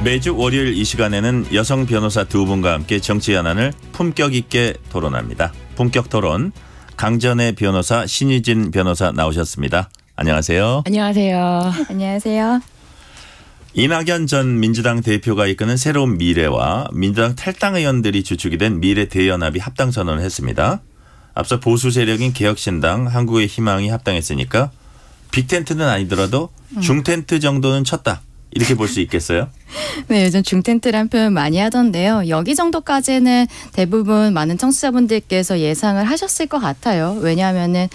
매주 월요일 이 시간에는 여성 변호사 두 분과 함께 정치 현안을 품격 있게 토론합니다. 품격 토론, 강전의 변호사 신유진 변호사 나오셨습니다. 안녕하세요. 안녕하세요. 안녕하세요. 이낙연 전 민주당 대표가 이끄는 새로운 미래와 민주당 탈당 의원들이 주축이 된 미래 대연합이 합당 선언을 했습니다. 앞서 보수 세력인 개혁신당, 한국의 희망이 합당했으니까 빅텐트는 아니더라도 중텐트 정도는 쳤다. 이렇게 볼 수 있겠어요? 네, 요즘 중텐트란 표현 많이 하던데요. 여기 정도까지는 대부분 많은 청취자분들께서 예상을 하셨을 것 같아요. 왜냐하면은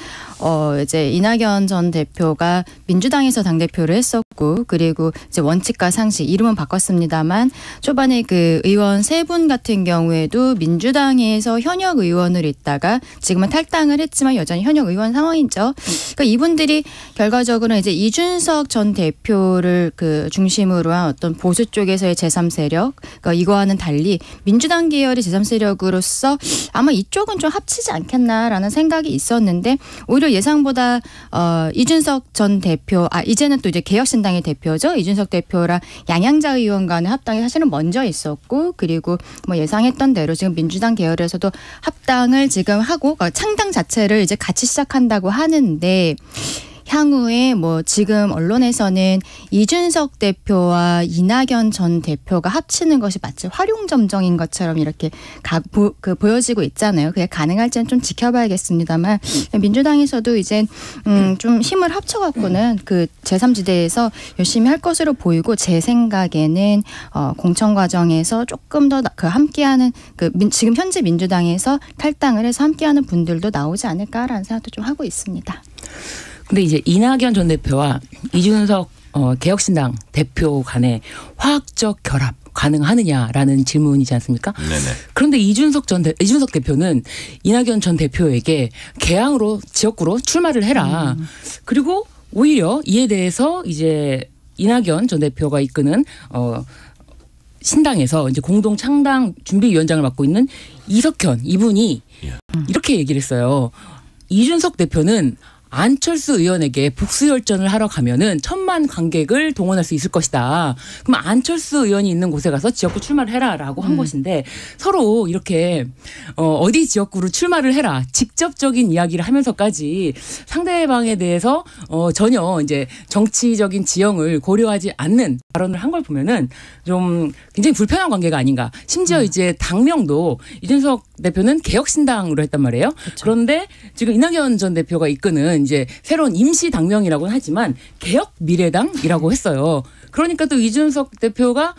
이제 이낙연 전 대표가 민주당에서 당대표를 했었고, 그리고 이제 원칙과 상식, 이름은 바꿨습니다만 초반에 그 의원 세 분 같은 경우에도 민주당에서 현역 의원으로 있다가 지금은 탈당을 했지만 여전히 현역 의원 상황이죠. 그러니까 이분들이 결과적으로 이제 이준석 전 대표를 그 중심으로 한 어떤 보수 쪽에서의 제3세력, 그러니까 이거와는 달리 민주당 계열의 제3세력으로서 아마 이쪽은 좀 합치지 않겠나라는 생각이 있었는데, 오히려 예상보다 이준석 전 대표, 이제는 또 이제 개혁신당의 대표죠. 이준석 대표랑 양양자 의원 간의 합당이 사실은 먼저 있었고, 그리고 뭐 예상했던 대로 지금 민주당 계열에서도 합당을 지금 하고 창당 자체를 이제 같이 시작한다고 하는데, 향후에 뭐 지금 언론에서는 이준석 대표와 이낙연 전 대표가 합치는 것이 마치 활용점정인 것처럼 이렇게 보여지고 있잖아요. 그게 가능할지는 좀 지켜봐야겠습니다만, 민주당에서도 이제 좀 힘을 합쳐갖고는 그 제3지대에서 열심히 할 것으로 보이고, 제 생각에는 공천 과정에서 조금 더 그 함께하는 지금 현재 민주당에서 탈당을 해서 함께하는 분들도 나오지 않을까라는 생각도 좀 하고 있습니다. 근데 이제 이낙연 전 대표와 이준석 개혁신당 대표 간의 화학적 결합 가능하느냐라는 질문이지 않습니까? 네네. 그런데 이준석 대표는 이낙연 전 대표에게 개항으로 지역구로 출마를 해라. 그리고 오히려 이에 대해서 이제 이낙연 전 대표가 이끄는 신당에서 이제 공동 창당 준비위원장을 맡고 있는 이석현 이분이 이렇게 얘기를 했어요. 이준석 대표는 안철수 의원에게 복수열전을 하러 가면은 1000만 관객을 동원할 수 있을 것이다. 그럼 안철수 의원이 있는 곳에 가서 지역구 출마를 해라라고 한 것인데, 서로 이렇게 어디 지역구로 출마를 해라 직접적인 이야기를 하면서까지 상대방에 대해서 전혀 이제 정치적인 지형을 고려하지 않는 발언을 한 걸 보면은 좀 굉장히 불편한 관계가 아닌가. 심지어 이제 당명도 이준석 대표는 개혁신당으로 했단 말이에요. 그렇죠. 그런데 지금 이낙연 전 대표가 이끄는 이제 새로운 임시 당명이라고는 하지만 개혁미래당이라고 했어요. 그러니까 또 이준석 대표가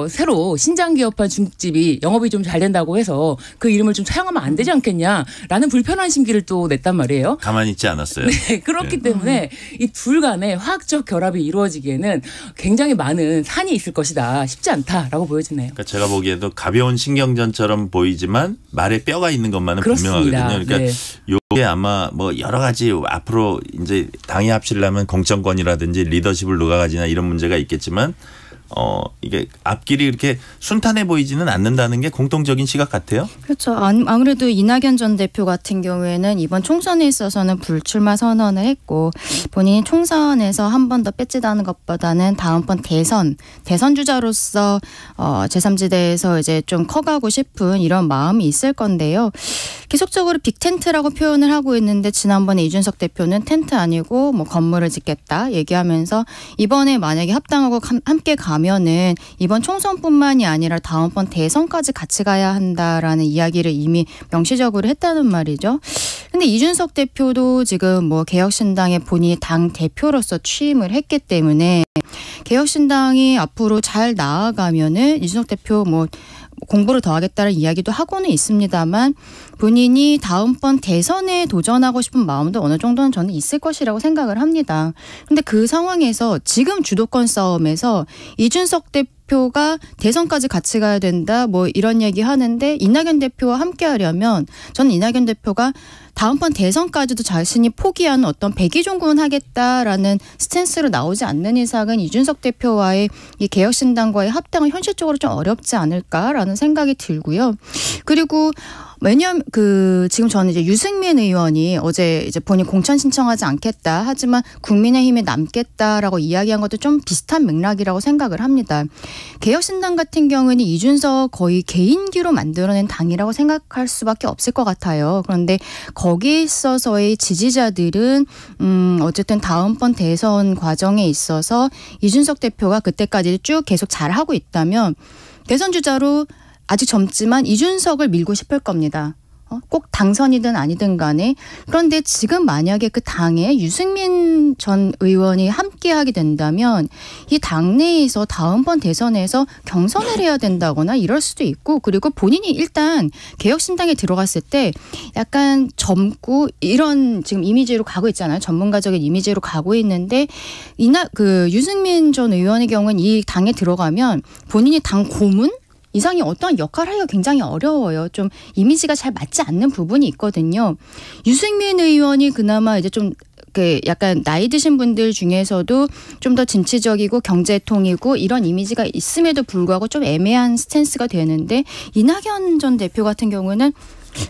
새로 신장기업화 중집이 영업이 좀 잘 된다고 해서 그 이름을 좀 사용하면 안 되지 않겠냐라는 불편한 심기를 또 냈단 말이에요. 가만히 있지 않았어요. 네, 그렇기 때문에 이 둘 간의 화학적 결합이 이루어지기에는 굉장히 많은 산이 있을 것이다. 쉽지 않다라고 보여지네요. 그러니까 제가 보기에도 가벼운 신경전처럼 보이지만 말에 뼈가 있는 것만은 그렇습니다. 분명하거든요. 그러니까 이게 아마 뭐 여러 가지 앞으로 이제 당이 합치려면 공천권이라든지 리더십을 누가 가지나 이런 문제가 있겠지만, 이게 앞길이 이렇게 순탄해 보이지는 않는다는 게 공통적인 시각 같아요. 그렇죠. 아무래도 이낙연 전 대표 같은 경우에는 이번 총선에 있어서는 불출마 선언을 했고, 본인이 총선에서 한 번 더 뺏지다는 것보다는 다음번 대선 주자로서 제3지대에서 이제 좀 커가고 싶은 이런 마음이 있을 건데요. 계속적으로 빅텐트라고 표현을 하고 있는데, 지난번에 이준석 대표는 텐트 아니고 뭐 건물을 짓겠다 얘기하면서, 이번에 만약에 합당하고 함께 가면은 이번 총선뿐만이 아니라 다음번 대선까지 같이 가야 한다라는 이야기를 이미 명시적으로 했다는 말이죠. 근데 이준석 대표도 지금 뭐 개혁신당의 본인이 당 대표로서 취임을 했기 때문에, 개혁신당이 앞으로 잘 나아가면은 이준석 대표 뭐 공부를 더 하겠다는 이야기도 하고는 있습니다만, 본인이 다음번 대선에 도전하고 싶은 마음도 어느 정도는 저는 있을 것이라고 생각을 합니다. 근데 그 상황에서 지금 주도권 싸움에서 이준석 대표가 대선까지 같이 가야 된다 뭐 이런 얘기 하는데, 이낙연 대표와 함께 하려면 저는 이낙연 대표가 다음번 대선까지도 자신이 포기하는 어떤 백의종군하겠다라는 스탠스로 나오지 않는 이상은 이준석 대표와의 이 개혁신당과의 합당은 현실적으로 좀 어렵지 않을까라는 생각이 들고요. 그리고 왜냐하면 지금 저는 이제 유승민 의원이 어제 이제 본인 공천 신청하지 않겠다. 하지만 국민의힘에 남겠다라고 이야기한 것도 좀 비슷한 맥락이라고 생각을 합니다. 개혁신당 같은 경우는 이준석 거의 개인기로 만들어낸 당이라고 생각할 수밖에 없을 것 같아요. 그런데 거기에 있어서의 지지자들은 어쨌든 다음번 대선 과정에 있어서 이준석 대표가 그때까지 쭉 계속 잘하고 있다면 대선 주자로 아직 젊지만 이준석을 밀고 싶을 겁니다. 꼭 당선이든 아니든 간에. 그런데 지금 만약에 그 당에 유승민 전 의원이 함께하게 된다면 이 당내에서 다음번 대선에서 경선을 해야 된다거나 이럴 수도 있고, 그리고 본인이 일단 개혁신당에 들어갔을 때 약간 젊고 이런 지금 이미지로 가고 있잖아요. 전문가적인 이미지로 가고 있는데 유승민 전 의원의 경우는 이 당에 들어가면 본인이 당 고문? 이상이 어떠한 역할을 하기가 굉장히 어려워요. 좀 이미지가 잘 맞지 않는 부분이 있거든요. 유승민 의원이 그나마 이제 좀 약간 나이 드신 분들 중에서도 좀 더 진취적이고 경제통이고 이런 이미지가 있음에도 불구하고 좀 애매한 스탠스가 되는데, 이낙연 전 대표 같은 경우는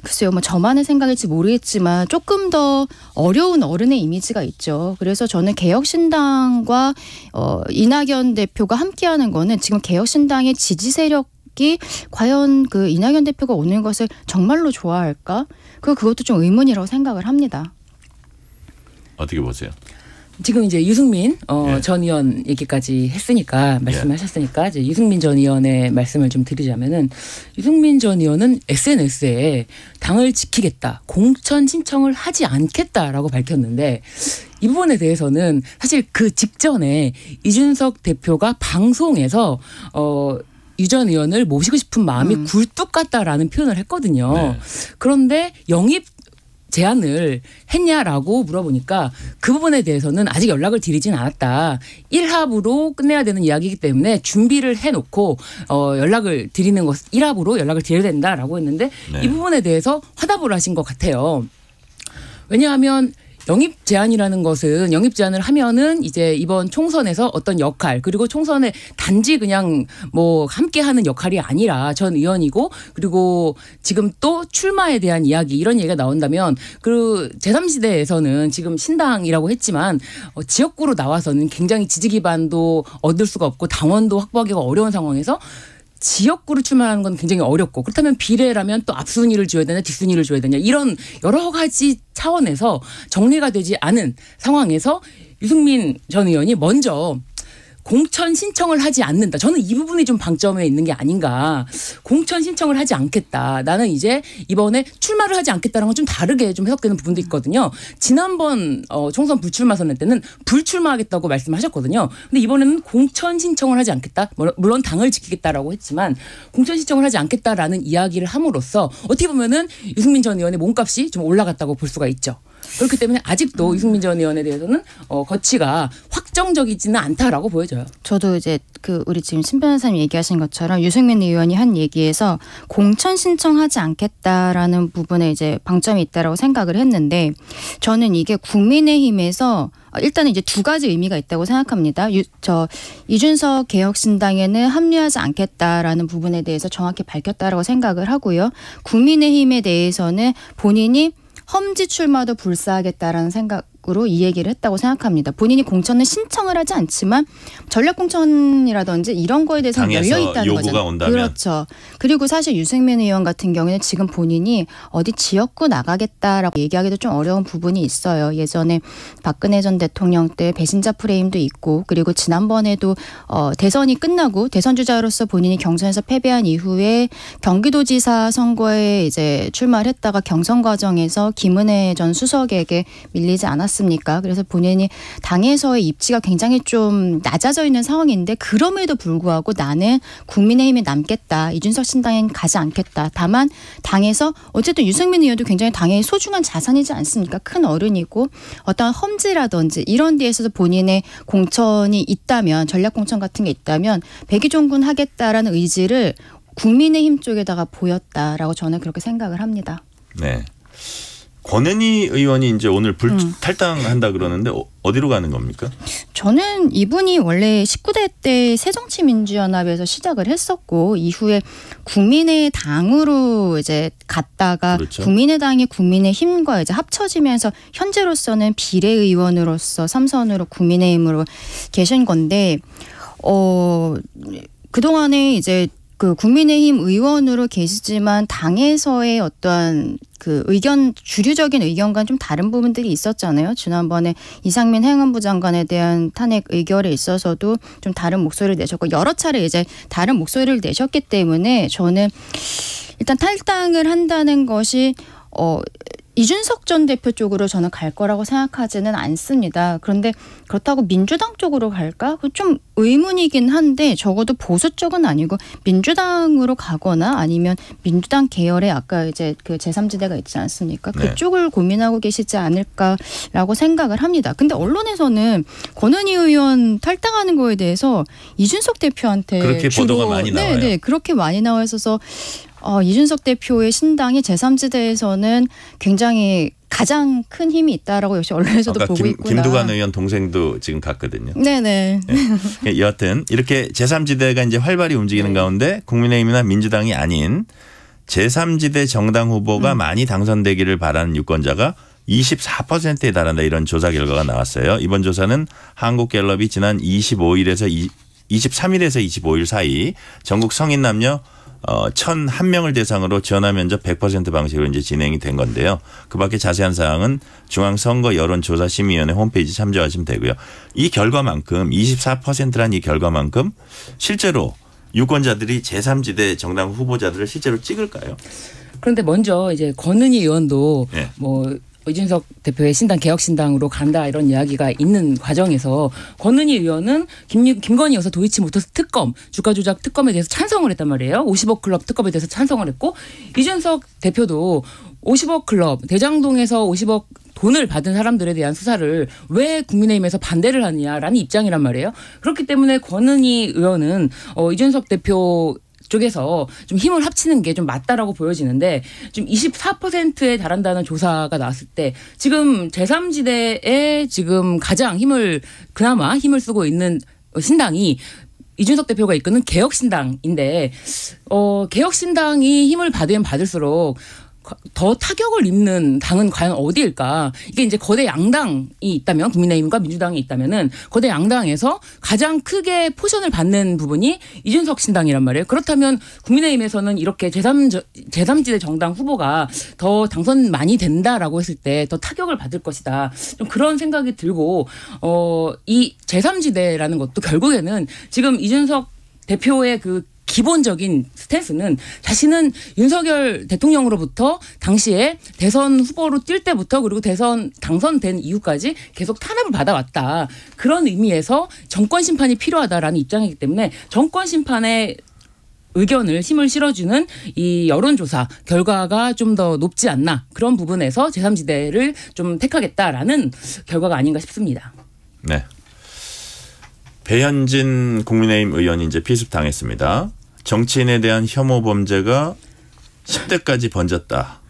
글쎄요, 뭐 저만의 생각일지 모르겠지만 조금 더 어려운 어른의 이미지가 있죠. 그래서 저는 개혁신당과 이낙연 대표가 함께하는 거는 지금 개혁신당의 지지 세력 과연 그 이낙연 대표가 오는 것을 정말로 좋아할까? 그것도 좀 의문이라고 생각을 합니다. 어떻게 보세요? 지금 이제 유승민 전 의원 얘기까지 했으니까 말씀하셨으니까 이제 유승민 전 의원의 말씀을 좀 드리자면은, 유승민 전 의원은 SNS에 당을 지키겠다, 공천 신청을 하지 않겠다라고 밝혔는데, 이 부분에 대해서는 사실 그 직전에 이준석 대표가 방송에서 유 전 의원을 모시고 싶은 마음이 굴뚝 같다라는 표현을 했거든요. 네. 그런데 영입 제안을 했냐라고 물어보니까 그 부분에 대해서는 아직 연락을 드리진 않았다. 1합으로 끝내야 되는 이야기이기 때문에 준비를 해놓고 연락을 드리는 것 1합으로 연락을 드려야 된다라고 했는데, 네. 이 부분에 대해서 화답을 하신 것 같아요. 왜냐하면 영입 제안이라는 것은, 영입 제안을 하면은 이제 이번 총선에서 어떤 역할, 그리고 총선에 단지 그냥 뭐 함께하는 역할이 아니라 전 의원이고, 그리고 지금 또 출마에 대한 이야기, 이런 얘기가 나온다면 그 제3시대에서는 지금 신당이라고 했지만 지역구로 나와서는 굉장히 지지 기반도 얻을 수가 없고 당원도 확보하기가 어려운 상황에서 지역구로 출마하는 건 굉장히 어렵고, 그렇다면 비례라면 또 앞순위를 줘야 되냐 뒷순위를 줘야 되냐, 이런 여러 가지 차원에서 정리가 되지 않은 상황에서 유승민 전 의원이 먼저 공천 신청을 하지 않는다. 저는 이 부분이 좀 방점에 있는 게 아닌가. 공천 신청을 하지 않겠다. 나는 이제 이번에 출마를 하지 않겠다는 건 좀 다르게 좀 해석되는 부분도 있거든요. 지난번 총선 불출마 선언 때는 불출마하겠다고 말씀하셨거든요. 근데 이번에는 공천 신청을 하지 않겠다. 물론 당을 지키겠다라고 했지만 공천 신청을 하지 않겠다라는 이야기를 함으로써 어떻게 보면은 유승민 전 의원의 몸값이 좀 올라갔다고 볼 수가 있죠. 그렇기 때문에 아직도 유승민 전 의원에 대해서는 거치가 확정적이지는 않다라고 보여져요. 저도 이제 우리 지금 신 변호사님 얘기하신 것처럼 유승민 의원이 한 얘기에서 공천 신청하지 않겠다라는 부분에 이제 방점이 있다라고 생각을 했는데, 저는 이게 국민의힘에서 일단은 이제 두 가지 의미가 있다고 생각합니다. 이준석 개혁신당에는 합류하지 않겠다라는 부분에 대해서 정확히 밝혔다라고 생각을 하고요. 국민의힘에 대해서는 본인이 험지 출마도 불사하겠다라는 생각으로 이 얘기를 했다고 생각합니다. 본인이 공천을 신청을 하지 않지만 전략 공천이라든지 이런 거에 대해서는 열려 있다는 거잖아요. 온다면. 그렇죠. 그리고 사실 유승민 의원 같은 경우에는 지금 본인이 어디 지역구 나가겠다라고 얘기하기도 좀 어려운 부분이 있어요. 예전에 박근혜 전 대통령 때 배신자 프레임도 있고, 그리고 지난번에도 대선이 끝나고 대선 주자로서 본인이 경선에서 패배한 이후에 경기도지사 선거에 이제 출마를 했다가 경선 과정에서 김은혜 전 수석에게 밀리지 않았습니까? 그래서 본인이 당에서의 입지가 굉장히 좀 낮아져 있는 상황인데, 그럼에도 불구하고 나는 국민의힘에 남겠다, 이준석 신당엔 가지 않겠다. 다만 당에서 어쨌든 유승민 의원도 굉장히 당의 소중한 자산이지 않습니까? 큰 어른이고 어떤 험지라든지 이런 데에서 본인의 공천이 있다면, 전략 공천 같은 게 있다면 백의종군 하겠다라는 의지를 국민의힘 쪽에다가 보였다라고 저는 그렇게 생각을 합니다. 네. 권은희 의원이 이제 오늘 탈당한다 그러는데 어디로 가는 겁니까? 저는 이분이 원래 19대 때 새정치민주연합에서 시작을 했었고 이후에 국민의당으로 이제 갔다가 그렇죠. 국민의당이 국민의힘과 이제 합쳐지면서 현재로서는 비례의원으로서 3선으로 국민의힘으로 계신 건데 그동안에 이제 그 국민의힘 의원으로 계시지만 당에서의 어떠한 그 주류적인 의견과는 좀 다른 부분들이 있었잖아요. 지난번에 이상민 행안부 장관에 대한 탄핵 의결에 있어서도 좀 다른 목소리를 내셨고 여러 차례 이제 다른 목소리를 내셨기 때문에 저는 일단 탈당을 한다는 것이 이준석 전 대표 쪽으로 저는 갈 거라고 생각하지는 않습니다. 그런데 그렇다고 민주당 쪽으로 갈까? 좀 의문이긴 한데 적어도 보수 쪽은 아니고 민주당으로 가거나 아니면 민주당 계열의 아까 이제 그 제3지대가 있지 않습니까? 네. 그쪽을 고민하고 계시지 않을까라고 생각을 합니다. 근데 언론에서는 권은희 의원 탈당하는 거에 대해서 이준석 대표한테 그렇게 보도가 많이 나와요. 네, 그렇게 많이 나와 있어서 이준석 대표의 신당이 제3지대에서는 굉장히 가장 큰 힘이 있다라고 역시 언론에서도 보고 있구나. 김두관 의원 동생도 지금 갔거든요. 네네. 네. 여하튼 이렇게 제3지대가 이제 활발히 움직이는 가운데 국민의힘이나 민주당이 아닌 제3지대 정당 후보가 많이 당선되기를 바라는 유권자가 24%에 달한다 이런 조사 결과가 나왔어요. 이번 조사는 한국갤럽이 지난 23일에서 25일 사이 전국 성인 남녀 1,001명을 대상으로 전화 면접 100% 방식으로 이제 진행이 된 건데요. 그 밖에 자세한 사항은 중앙선거 여론조사심의위원회 홈페이지 참조하시면 되고요. 이 결과만큼 24%란 이 결과만큼 실제로 유권자들이 제3지대 정당 후보자들을 실제로 찍을까요? 그런데 먼저 이제 권은희 의원도 네. 이준석 대표의 신당 개혁신당으로 간다 이런 이야기가 있는 과정에서 권은희 의원은 김건희 여사 도이치모터스 특검 주가조작 특검에 대해서 찬성을 했단 말이에요. 50억 클럽 특검에 대해서 찬성을 했고 이준석 대표도 50억 클럽 대장동에서 50억 돈을 받은 사람들에 대한 수사를 왜 국민의힘에서 반대를 하느냐라는 입장이란 말이에요. 그렇기 때문에 권은희 의원은 이준석 대표 쪽에서 좀 힘을 합치는 게 좀 맞다라고 보여지는데 지금 24%에 달한다는 조사가 나왔을 때 지금 제3지대에 지금 가장 그나마 힘을 쓰고 있는 신당이 이준석 대표가 이끄는 개혁신당인데 개혁신당이 힘을 받으면 받을수록 더 타격을 입는 당은 과연 어디일까? 이게 이제 거대 양당이 있다면 국민의힘과 민주당이 있다면은 거대 양당에서 가장 크게 포션을 받는 부분이 이준석 신당이란 말이에요. 그렇다면 국민의힘에서는 이렇게 제3지대 정당 후보가 더 당선 많이 된다라고 했을 때 더 타격을 받을 것이다. 좀 그런 생각이 들고 이 제3지대라는 것도 결국에는 지금 이준석 대표의 그 기본적인 스탠스는 자신은 윤석열 대통령으로부터 당시에 대선 후보로 뛸 때부터 그리고 대선 당선된 이후까지 계속 탄압을 받아왔다. 그런 의미에서 정권 심판이 필요하다라는 입장이기 때문에 정권 심판의 의견을 힘을 실어주는 이 여론조사 결과가 좀 더 높지 않나 그런 부분에서 제3지대를 좀 택하겠다라는 결과가 아닌가 싶습니다. 네. 배현진 국민의힘 의원이 이제 피습당했습니다. 정치인에 대한 혐오 범죄가 10대까지 번졌다.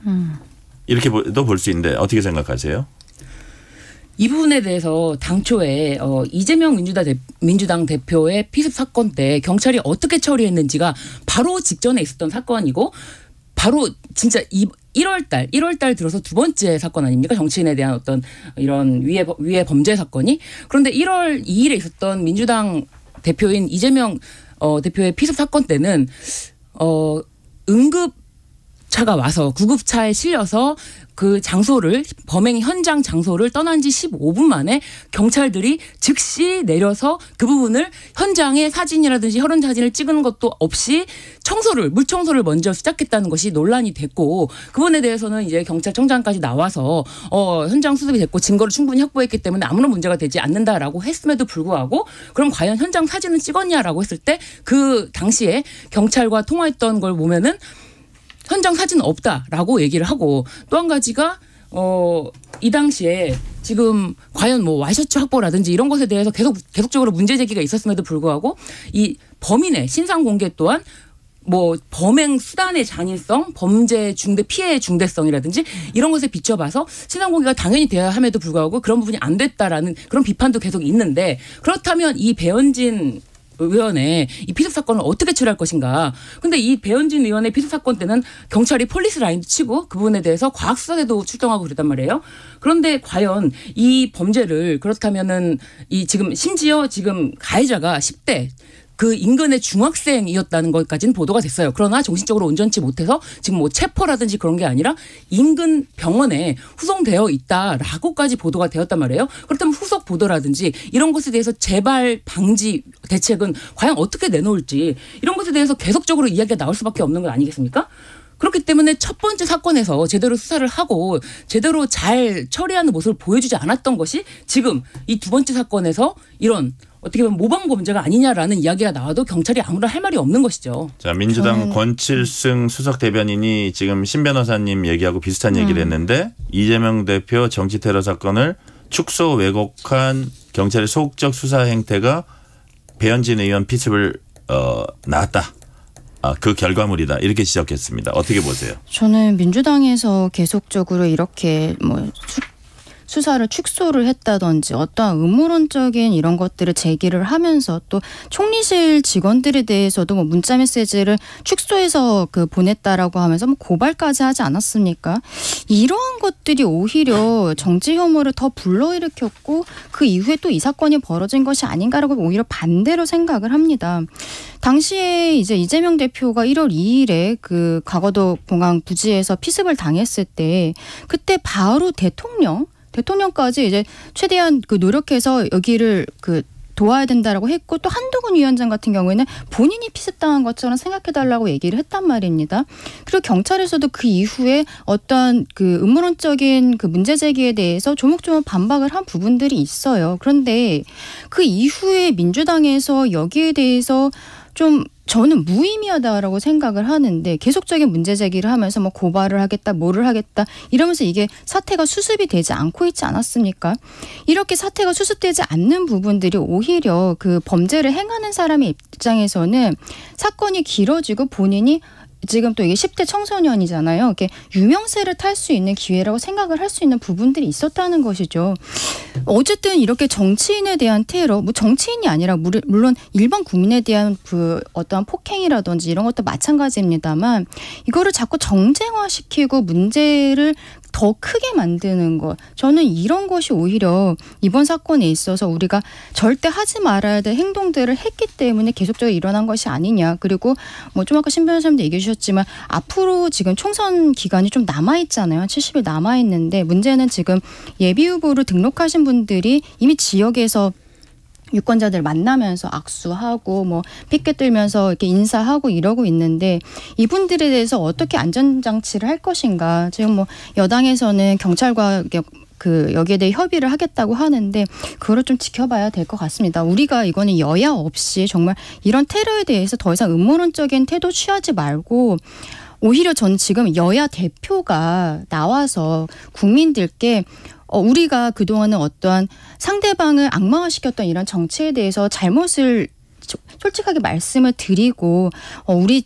이렇게도 볼 수 있는데 어떻게 생각하세요? 이 부분에 대해서 당초에 이재명 민주당 대표의 피습 사건 때 경찰이 어떻게 처리했는지가 바로 직전에 있었던 사건이고 바로 진짜 1월 달 들어서 두 번째 사건 아닙니까? 정치인에 대한 어떤 이런 위해 범죄 사건이. 그런데 1월 2일에 있었던 민주당 대표인 이재명 대표의 피습 사건 때는 응급차가 와서 구급차에 실려서 그 장소를 범행 현장 장소를 떠난 지 15분 만에 경찰들이 즉시 내려서 그 부분을 현장의 사진이라든지 혈흔 사진을 찍은 것도 없이 물 청소를 먼저 시작했다는 것이 논란이 됐고 그 부분에 대해서는 이제 경찰청장까지 나와서 현장 수습이 됐고 증거를 충분히 확보했기 때문에 아무런 문제가 되지 않는다라고 했음에도 불구하고 그럼 과연 현장 사진을 찍었냐라고 했을 때 그 당시에 경찰과 통화했던 걸 보면은 현장 사진은 없다라고 얘기를 하고 또 한 가지가 이 당시에 지금 과연 뭐 와이셔츠 확보라든지 이런 것에 대해서 계속적으로 문제 제기가 있었음에도 불구하고 이 범인의 신상 공개 또한 뭐 범행 수단의 잔인성, 범죄 중대 피해의 중대성이라든지 이런 것에 비춰봐서 신상공개가 당연히 돼야 함에도 불구하고 그런 부분이 안 됐다라는 그런 비판도 계속 있는데 그렇다면 이 배현진 의원의 이 피습 사건을 어떻게 처리할 것인가. 근데 이 배현진 의원의 피습 사건 때는 경찰이 폴리스 라인도 치고 그 부분에 대해서 과학수사대도 출동하고 그랬단 말이에요. 그런데 과연 이 범죄를 그렇다면은 이 지금 심지어 지금 가해자가 10대 그 인근의 중학생이었다는 것까지는 보도가 됐어요. 그러나 정신적으로 온전치 못해서 지금 뭐 체포라든지 그런 게 아니라 인근 병원에 후송되어 있다라고까지 보도가 되었단 말이에요. 그렇다면 후속 보도라든지 이런 것에 대해서 재발 방지 대책은 과연 어떻게 내놓을지 이런 것에 대해서 계속적으로 이야기가 나올 수밖에 없는 것 아니겠습니까? 그렇기 때문에 첫 번째 사건에서 제대로 수사를 하고 제대로 잘 처리하는 모습을 보여주지 않았던 것이 지금 이 두 번째 사건에서 이런 어떻게 보면 모방 범죄가 아니냐라는 이야기가 나와도 경찰이 아무런 할 말이 없는 것이죠. 자, 민주당 권칠승 수석 대변인이 지금 신 변호사님 얘기하고 비슷한 얘기를 했는데 이재명 대표 정치 테러 사건을 축소 왜곡한 경찰의 소극적 수사 행태가 배현진 의원 피습을 낳았다. 그 결과물이다. 이렇게 지적했습니다. 어떻게 보세요? 저는 민주당에서 계속적으로 이렇게 뭐 수사를 축소를 했다든지 어떠한 음모론적인 이런 것들을 제기를 하면서 또 총리실 직원들에 대해서도 뭐 문자 메시지를 축소해서 보냈다라고 하면서 뭐 고발까지 하지 않았습니까? 이러한 것들이 오히려 정치 혐오를 더 불러일으켰고 그 이후에 또 이 사건이 벌어진 것이 아닌가라고 오히려 반대로 생각을 합니다. 당시에 이제 이재명 대표가 1월 2일에 그 과거도 공항 부지에서 피습을 당했을 때 그때 바로 대통령까지 이제 최대한 노력해서 여기를 도와야 된다라고 했고 또 한동훈 위원장 같은 경우에는 본인이 피습당한 것처럼 생각해달라고 얘기를 했단 말입니다. 그리고 경찰에서도 그 이후에 어떤 음모론적인 문제 제기에 대해서 조목조목 반박을 한 부분들이 있어요. 그런데 그 이후에 민주당에서 여기에 대해서 좀 저는 무의미하다라고 생각을 하는데 계속적인 문제 제기를 하면서 뭐 고발을 하겠다, 뭐를 하겠다 이러면서 이게 사태가 수습이 되지 않고 있지 않았습니까? 이렇게 사태가 수습되지 않는 부분들이 오히려 그 범죄를 행하는 사람의 입장에서는 사건이 길어지고 본인이 지금 또 이게 10대 청소년이잖아요. 이렇게 유명세를 탈 수 있는 기회라고 생각을 할 수 있는 부분들이 있었다는 것이죠. 어쨌든 이렇게 정치인에 대한 테러, 뭐 정치인이 아니라 물론 일반 국민에 대한 어떠한 폭행이라든지 이런 것도 마찬가지입니다만 이거를 자꾸 정쟁화시키고 문제를 더 크게 만드는 것. 저는 이런 것이 오히려 이번 사건에 있어서 우리가 절대 하지 말아야 될 행동들을 했기 때문에 계속적으로 일어난 것이 아니냐. 그리고 뭐 좀 아까 신 변호사님도 얘기해 주셨지만 앞으로 지금 총선 기간이 좀 남아있잖아요. 70일 남아있는데 문제는 지금 예비후보로 등록하신 분들이 이미 지역에서 유권자들 만나면서 악수하고 뭐 피켓 들면서 이렇게 인사하고 이러고 있는데 이분들에 대해서 어떻게 안전장치를 할 것인가. 지금 뭐 여당에서는 경찰과 여기에 대해 협의를 하겠다고 하는데 그거를 좀 지켜봐야 될 것 같습니다. 우리가 이거는 여야 없이 정말 이런 테러에 대해서 더 이상 음모론적인 태도 취하지 말고 오히려 전 지금 여야 대표가 나와서 국민들께 우리가 그동안은 어떠한 상대방을 악마화시켰던 이런 정치에 대해서 잘못을 솔직하게 말씀을 드리고 우리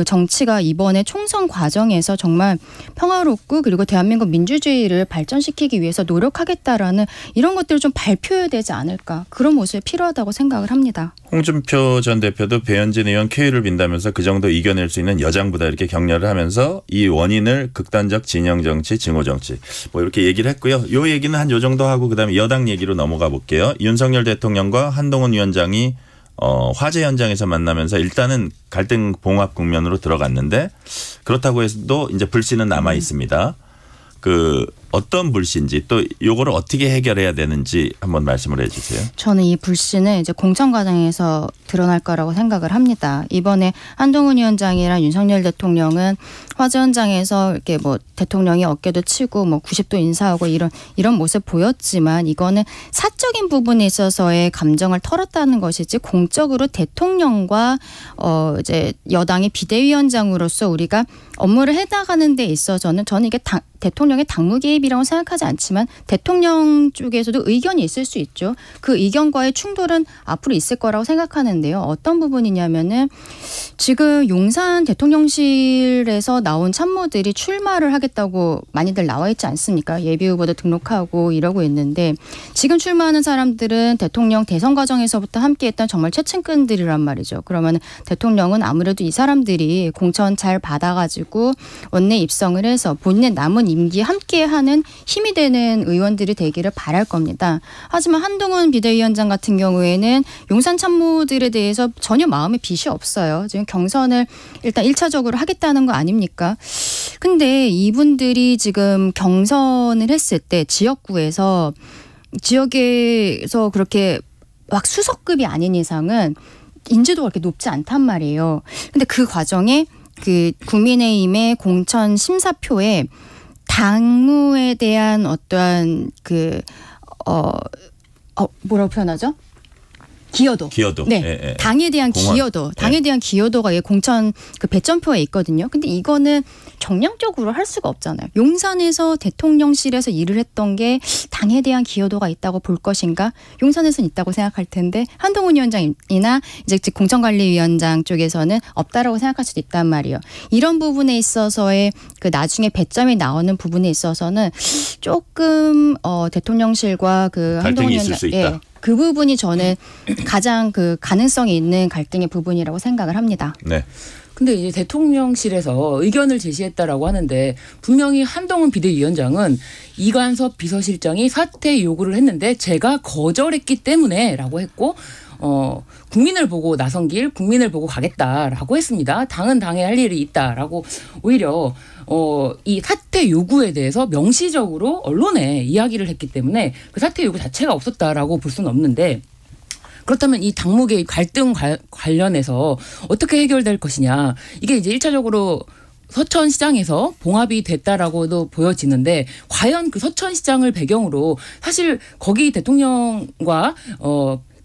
정치가 이번에 총선 과정에서 정말 평화롭고 그리고 대한민국 민주주의를 발전시키기 위해서 노력하겠다라는 이런 것들을 좀 발표해야 되지 않을까. 그런 모습이 필요하다고 생각을 합니다. 홍준표 전 대표도 배현진 의원 쾌유를 빈다면서 그 정도 이겨낼 수 있는 여장부다 이렇게 격려를 하면서 이 원인을 극단적 진영정치, 증오정치 뭐 이렇게 얘기를 했고요. 이 얘기는 한 요 정도 하고 그다음에 여당 얘기로 넘어가 볼게요. 윤석열 대통령과 한동훈 위원장이 화재 현장에서 만나면서 일단은 갈등 봉합 국면으로 들어갔는데 그렇다고 해도 이제 불씨는 남아 있습니다. 어떤 불씨인지 또 요거를 어떻게 해결해야 되는지 한번 말씀을 해 주세요. 저는 이 불씨는 이제 공천 과정에서 드러날 거라고 생각을 합니다. 이번에 한동훈 위원장이랑 윤석열 대통령은 화재 현장에서 이렇게 뭐 대통령이 어깨도 치고 뭐 90도 인사하고 이런 모습 보였지만 이거는 사적인 부분에 있어서의 감정을 털었다는 것이지 공적으로 대통령과 이제 여당의 비대위원장으로서 우리가 업무를 해나가는 데 있어서는 저는 이게 대통령의 당무 개입이라고 생각하지 않지만 대통령 쪽에서도 의견이 있을 수 있죠. 그 의견과의 충돌은 앞으로 있을 거라고 생각하는데요. 어떤 부분이냐면은 지금 용산 대통령실에서 나온 참모들이 출마를 하겠다고 많이들 나와 있지 않습니까? 예비 후보도 등록하고 이러고 있는데 지금 출마하는 사람들은 대통령 대선 과정에서부터 함께했던 정말 최측근들이란 말이죠. 그러면 대통령은 아무래도 이 사람들이 공천 잘 받아가지고 원내 입성을 해서 본인의 남은 임기에 함께하는 힘이 되는 의원들이 되기를 바랄 겁니다. 하지만 한동훈 비대위원장 같은 경우에는 용산 참모들에 대해서 전혀 마음에 빚이 없어요. 지금 경선을 일단 1차적으로 하겠다는 거 아닙니까? 근데 이분들이 지금 경선을 했을 때 지역에서 그렇게 막 수석급이 아닌 이상은 인지도가 그렇게 높지 않단 말이에요. 근데 그 과정에 그 국민의힘의 공천 심사표에 당무에 대한 어떠한 뭐라고 표현하죠? 기여도. 네. 예, 예. 당에 대한 기여도. 당에 대한 기여도가 공천 그 배점표에 있거든요. 근데 이거는 정량적으로 할 수가 없잖아요. 용산에서 대통령실에서 일을 했던 게 당에 대한 기여도가 있다고 볼 것인가? 용산에서는 있다고 생각할 텐데 한동훈 위원장이나 이제 공천관리위원장 쪽에서는 없다라고 생각할 수도 있단 말이에요. 이런 부분에 있어서의 그 나중에 배점이 나오는 부분에 있어서는 조금 대통령실과 그 한동훈 갈등이 있을 수 있다. 예. 그 부분이 저는 가장 그 가능성이 있는 갈등의 부분이라고 생각을 합니다. 네. 근데 이제 대통령실에서 의견을 제시했다라고 하는데 분명히 한동훈 비대위원장은 이관섭 비서실장이 사퇴 요구를 했는데 제가 거절했기 때문에라고 했고 국민을 보고 나선 길 국민을 보고 가겠다라고 했습니다. 당은 당에 할 일이 있다라고 오히려 이 사퇴 요구에 대해서 명시적으로 언론에 이야기를 했기 때문에 그 사퇴 요구 자체가 없었다라고 볼 수는 없는데 그렇다면 이 당무 개입 갈등 관련해서 어떻게 해결될 것이냐. 이게 이제 1차적으로 서천시장에서 봉합이 됐다라고도 보여지는데 과연 그 서천시장을 배경으로 사실 거기 대통령과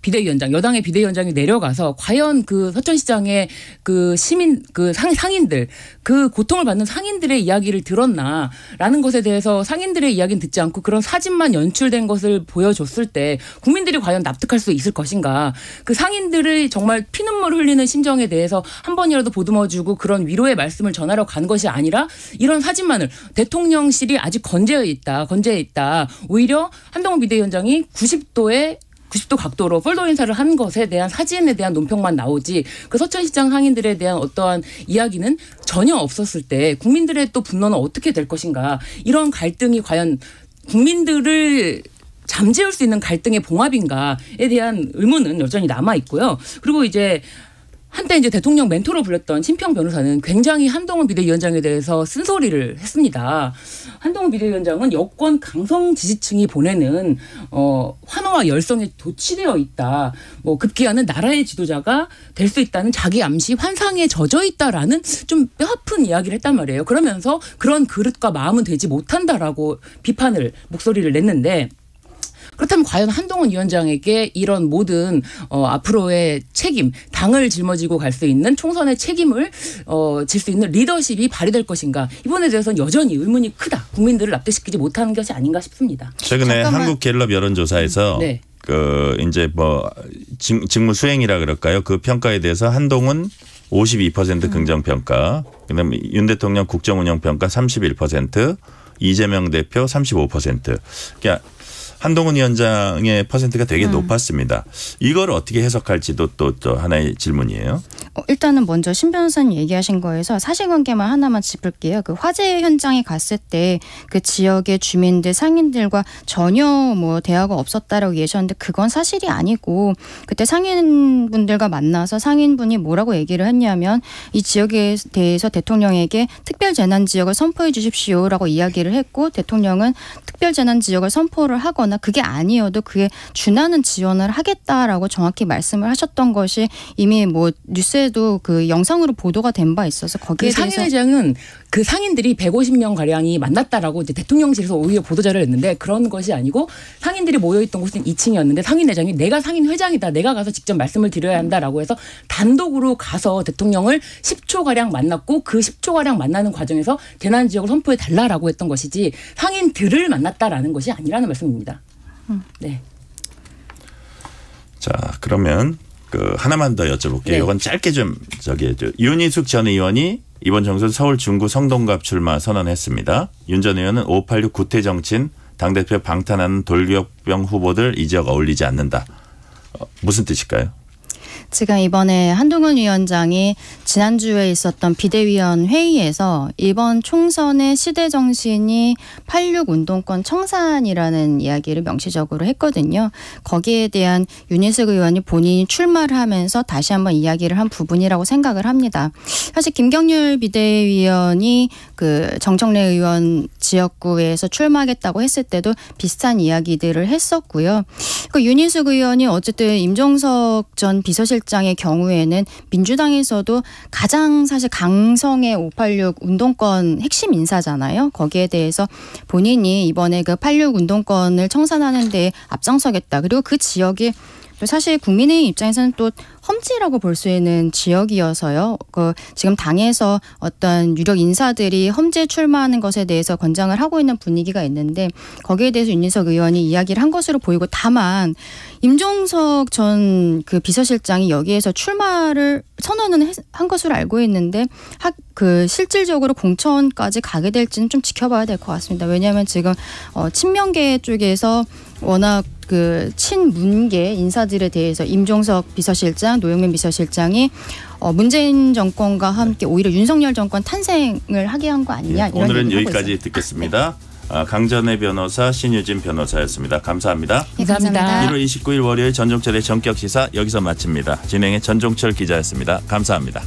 비대위원장, 여당의 비대위원장이 내려가서 과연 그 서천시장의 그 시민, 그 상인들, 그 고통을 받는 상인들의 이야기를 들었나라는 것에 대해서 상인들의 이야기는 듣지 않고 그런 사진만 연출된 것을 보여줬을 때 국민들이 과연 납득할 수 있을 것인가. 그 상인들의 정말 피눈물 흘리는 심정에 대해서 한 번이라도 보듬어주고 그런 위로의 말씀을 전하러 간 것이 아니라 이런 사진만을 대통령실이 아직 건재해 있다. 오히려 한동훈 비대위원장이 90도 각도로 폴더 인사를 한 것에 대한 사진에 대한 논평만 나오지 그 서천시장 상인들에 대한 어떠한 이야기는 전혀 없었을 때 국민들의 또 분노는 어떻게 될 것인가. 이런 갈등이 과연 국민들을 잠재울 수 있는 갈등의 봉합인가에 대한 의문은 여전히 남아 있고요. 그리고 이제 한때 이제 대통령 멘토로 불렸던 친평 변호사는 굉장히 한동훈 비대위원장에 대해서 쓴소리를 했습니다. 한동훈 비대위원장은 여권 강성 지지층이 보내는 환호와 열성에 도취되어 있다. 뭐 급기야는 나라의 지도자가 될 수 있다는 자기 암시 환상에 젖어 있다라는 좀 뼈아픈 이야기를 했단 말이에요. 그러면서 그런 그릇과 마음은 되지 못한다라고 목소리를 냈는데 그렇다면 과연 한동훈 위원장에게 이런 모든 앞으로의 책임, 당을 짊어지고 갈 수 있는 총선의 책임을 질 수 있는 리더십이 발휘될 것인가. 이번에 대해서는 여전히 의문이 크다. 국민들을 납득시키지 못하는 것이 아닌가 싶습니다. 최근에 한국갤럽 여론조사에서 네. 그 이제 뭐 직무 수행이라 그럴까요? 그 평가에 대해서 한동훈 52% 긍정 평가, 그다음에 윤 대통령 국정운영 평가 31%, 이재명 대표 35%. 그러니까 한동훈 위원장의 퍼센트가 되게 높았습니다. 이걸 어떻게 해석할지도 또 하나의 질문이에요. 일단은 먼저 신 변호사님 얘기하신 거에서 사실관계만 하나만 짚을게요. 그 화재 현장에 갔을 때 그 지역의 주민들, 상인들과 전혀 뭐 대화가 없었다라고 얘기하셨는데 그건 사실이 아니고 그때 상인분들과 만나서 상인분이 뭐라고 얘기를 했냐면 이 지역에 대해서 대통령에게 특별재난지역을 선포해 주십시오라고 이야기를 했고 대통령은 특별재난지역을 선포를 하거나 그게 아니어도 그에 준하는 지원을 하겠다라고 정확히 말씀을 하셨던 것이 이미 뭐 뉴스에 어제도 그 영상으로 보도가 된 바 있어서 거기에 그 대해서 상인회장은 그 상인들이 150명 가량이 만났다라고 이제 대통령실에서 오히려 보도자료를 냈는데 그런 것이 아니고 상인들이 모여있던 곳은 2층이었는데 상인회장이 내가 상인회장이다. 내가 가서 직접 말씀을 드려야 한다라고 해서 단독으로 가서 대통령을 10초 가량 만났고 그 10초 가량 만나는 과정에서 재난 지역을 선포해 달라라고 했던 것이지 상인들을 만났다라는 것이 아니라는 말씀입니다. 네. 자, 그러면 그 하나만 더 여쭤볼게요. 네. 이건 짧게 좀 윤희숙 전 의원이 이번 정선 서울 중구 성동갑 출마 선언했습니다. 윤 전 의원은 586 구태 정치인 당대표 방탄하는 돌격병 후보들 이 지역 어울리지 않는다. 무슨 뜻일까요? 지금 이번에 한동훈 위원장이 지난주에 있었던 비대위원 회의에서 이번 총선의 시대 정신이 86 운동권 청산이라는 이야기를 명시적으로 했거든요. 거기에 대한 윤희숙 의원이 본인이 출마를 하면서 다시 한번 이야기를 한 부분이라고 생각을 합니다. 사실 김경률 비대위원이 그 정청래 의원 지역구에서 출마하겠다고 했을 때도 비슷한 이야기들을 했었고요. 그 윤희숙 의원이 어쨌든 임종석 전 비서실장의 경우에는 민주당에서도 가장 사실 강성의 586 운동권 핵심 인사잖아요. 거기에 대해서 본인이 이번에 그 86 운동권을 청산하는 데 앞장서겠다. 그리고 그 지역이 사실 국민의힘 입장에서는 또 험지라고 볼 수 있는 지역이어서요. 그 지금 당에서 어떤 유력 인사들이 험지에 출마하는 것에 대해서 권장을 하고 있는 분위기가 있는데 거기에 대해서 윤희숙 의원이 이야기를 한 것으로 보이고 다만 임종석 전 그 비서실장이 여기에서 출마를 선언은 한 것으로 알고 있는데 그 실질적으로 공천까지 가게 될지는 좀 지켜봐야 될 것 같습니다. 왜냐하면 지금 친명계 쪽에서 워낙 그 친문계 인사들에 대해서 임종석 비서실장, 노영민 비서실장이 문재인 정권과 함께 오히려 윤석열 정권 탄생을 하게 한 거 아니냐. 이런 오늘은 얘기를 하고 여기까지 있어요. 듣겠습니다. 강전의 변호사 신유진 변호사였습니다. 감사합니다. 네, 감사합니다. 1월 29일 월요일 전종철의 전격시사 여기서 마칩니다. 진행의 전종철 기자였습니다. 감사합니다.